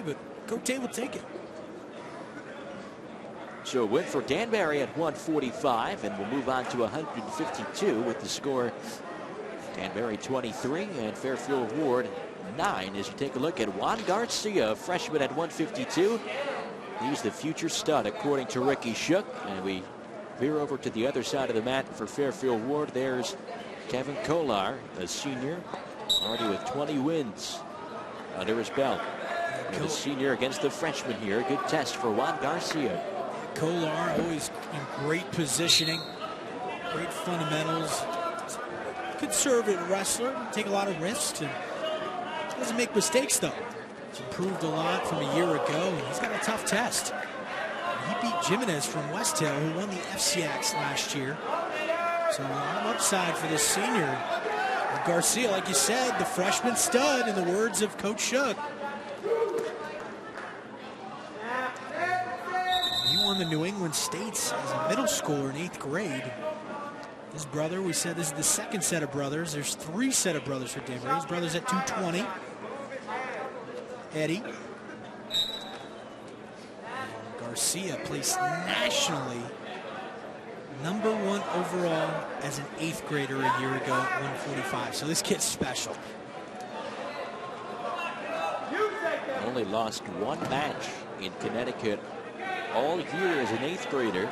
but Cote will take it. So a win for Danbury at 145, and we'll move on to 152 with the score Danbury 23 and Fairfield Warde 9. As you take a look at Juan Garcia, a freshman at 152. He's the future stud according to Ricky Shook. And we veer over to the other side of the mat for Fairfield Warde. There's Kevin Kollar, a senior, already with 20 wins under his belt. And the senior against the freshman here. Good test for Juan Garcia. Kollar always in great positioning, great fundamentals. Conservative wrestler, take a lot of risks, and doesn't make mistakes though. He's improved a lot from a year ago, and he's got a tough test. He beat Jimenez from West Hill, who won the FCX last year. So a lot of upside for this senior. And Garcia, like you said, the freshman stud, in the words of Coach Shook. He won the New England States as a middle schooler in 8th grade. His brother, we said this is the second set of brothers. There's 3 set of brothers for Danbury. His brother's at 220. Eddie. And Garcia placed nationally #1 overall as an 8th grader a year ago at 145. So this kid's special. Only lost 1 match in Connecticut all year as an 8th grader.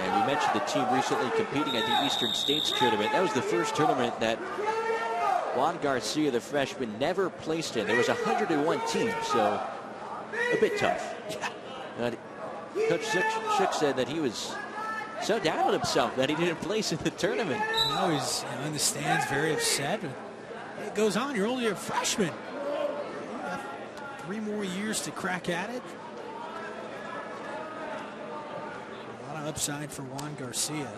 And we mentioned the team recently competing at the Eastern States Tournament. That was the first tournament that Juan Garcia, the freshman, never placed in. There was 101 teams, so a bit tough. Yeah. Coach Shook said that he was so down on himself that he didn't place in the tournament. No, he's in the stands, very upset. But it goes on. You're only a freshman. You have 3 more years to crack at it. A lot of upside for Juan Garcia.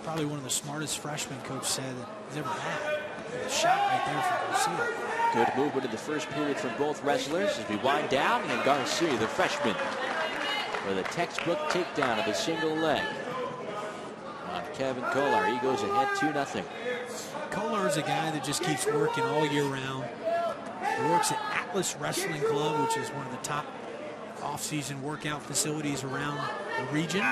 Probably one of the smartest freshmen, Coach said, that he's ever had. A shot right there for Garcia. Good movement in the first period from both wrestlers as we wind down, and Garcia, the freshman, with a textbook takedown of a single leg on Kevin Kollar. He goes ahead 2-0. Kollar is a guy that just keeps working all year round. He works at Atlas Wrestling Club, which is one of the top off-season workout facilities around the region.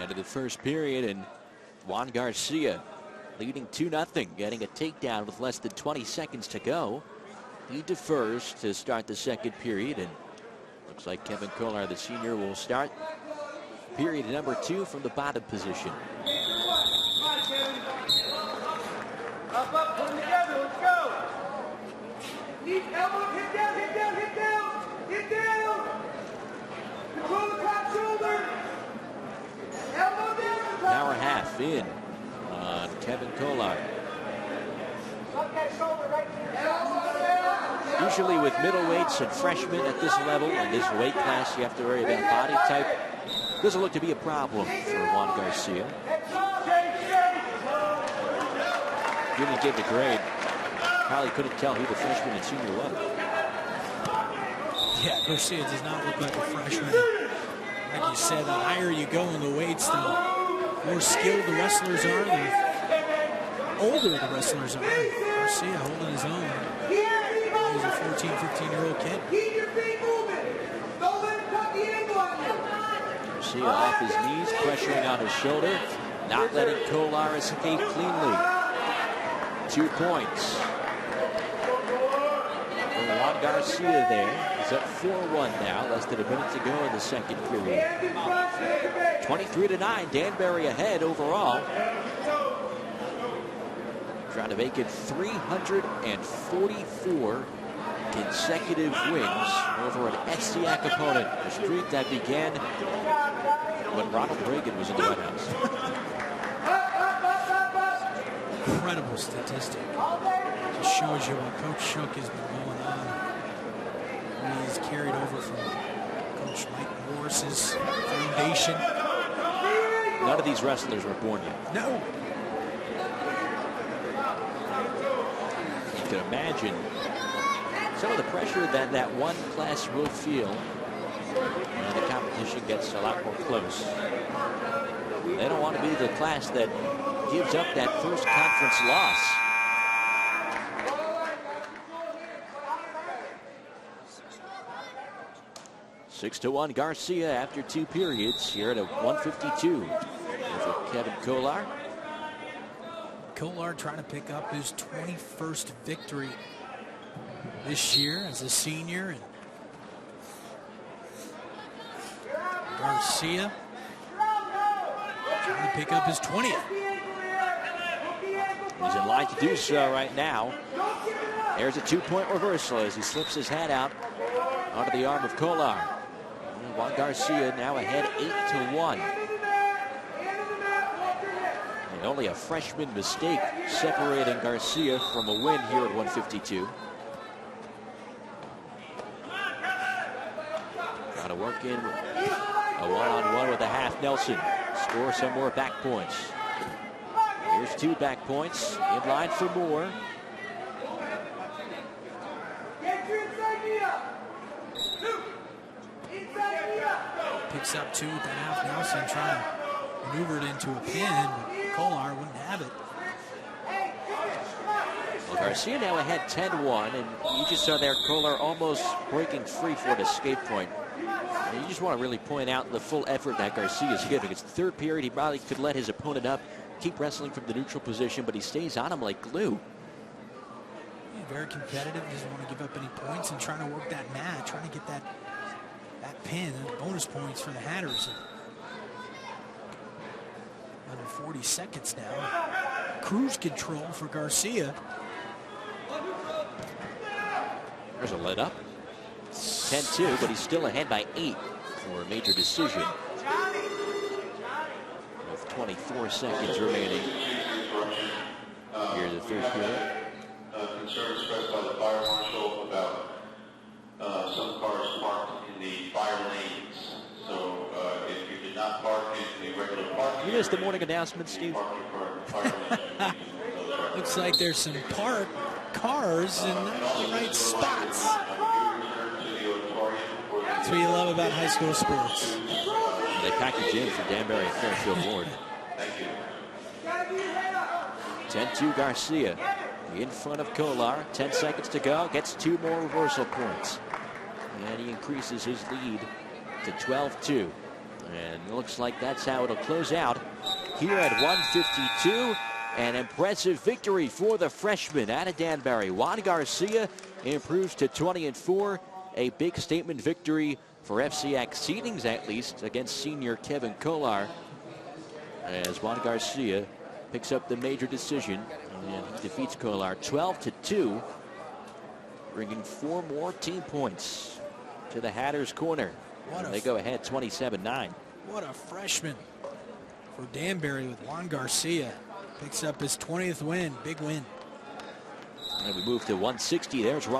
End of the first period, and Juan Garcia leading 2-0, getting a takedown with less than 20 seconds to go. He defers to start the second period, and looks like Kevin Kollar, the senior, will start period number 2 from the bottom position. Up, put them together, let's go. Need elbow, hit down, hit down, hit down, hit down. Control the top shoulder. Elbow down. Hour half in on Kevin Kollar. Usually with middleweights and freshmen at this level, in this weight class, you have to worry about body type. Doesn't look to be a problem for Juan Garcia. Really gave the grade. Probably couldn't tell who the freshman and senior was. Yeah, Garcia does not look like a freshman. Like you said, the higher you go in the weights, the more skilled the wrestlers are, the older the wrestlers are. Garcia holding his own. He's a 14, 15-year-old kid. Garcia off his knees, pressuring on his shoulder, not letting Kollar escape cleanly. 2 points for Juan Garcia there. He's up 4-1 now, less than a minute to go in the second period. 23-9, Danbury ahead overall. Trying to make it 344 consecutive wins over an SCAC opponent, a streak that began when Ronald Reagan was in the White House. Incredible statistic. Just shows you what Coach Shook has been going on. He's carried over from Coach Mike Morris's foundation. None of these wrestlers were born yet. No. You can imagine some of the pressure that that one class will feel when the competition gets a lot more close. They don't want to be the class that gives up that first conference loss. 6-1 Garcia after 2 periods here at a 152 for Kevin Kollar. Kollar trying to pick up his 21st victory this year as a senior. And Garcia trying to pick up his 20th. He's in line to do so right now. There's a 2-point reversal as he slips his hat out onto the arm of Kollar. Juan Garcia now ahead 8-1. And only a freshman mistake separating Garcia from a win here at 152. Got to work in a one-on-one with a half Nelson. Score some more back points. Here's 2 back points. In line for more. Picks up 2 with the half Nelson, trying to maneuver it into a pin, but Kollar wouldn't have it. Well, Garcia now ahead 10-1, and you just saw there Kollar almost breaking free for an escape point. And you just want to really point out the full effort that Garcia is giving. It's the 3rd period. He probably could let his opponent up, keep wrestling from the neutral position, but he stays on him like glue. Yeah, very competitive, doesn't want to give up any points and trying to work that match, trying to get that pin and bonus points for the Hatters. Under 40 seconds now. Cruise control for Garcia. There's a let up. 10-2, but he's still ahead by 8 for a major decision. With 24 seconds remaining here in the 3rd period. Concern expressed by the fire marshal about some cars parked in the fire lanes. So if you did not park in the regular parking, You missed the morning announcement, Steve. Looks like there's some parked cars in the right spots. That's what you love about high school sports. They package in for Danbury and Fairfield Warde. 10-2 Garcia in front of Kollar. 10 seconds to go. Gets 2 more reversal points. And he increases his lead to 12-2. And it looks like that's how it'll close out here at 152. An impressive victory for the freshman out of Danbury. Juan Garcia improves to 20-4. A big statement victory for FCX seedings, at least, against senior Kevin Kollar. As Juan Garcia picks up the major decision and he defeats Kollar 12-2, bringing 4 more team points to the Hatters' corner. They go ahead 27-9. What a freshman for Danbury with Juan Garcia. Picks up his 20th win. Big win. And we move to 160. There's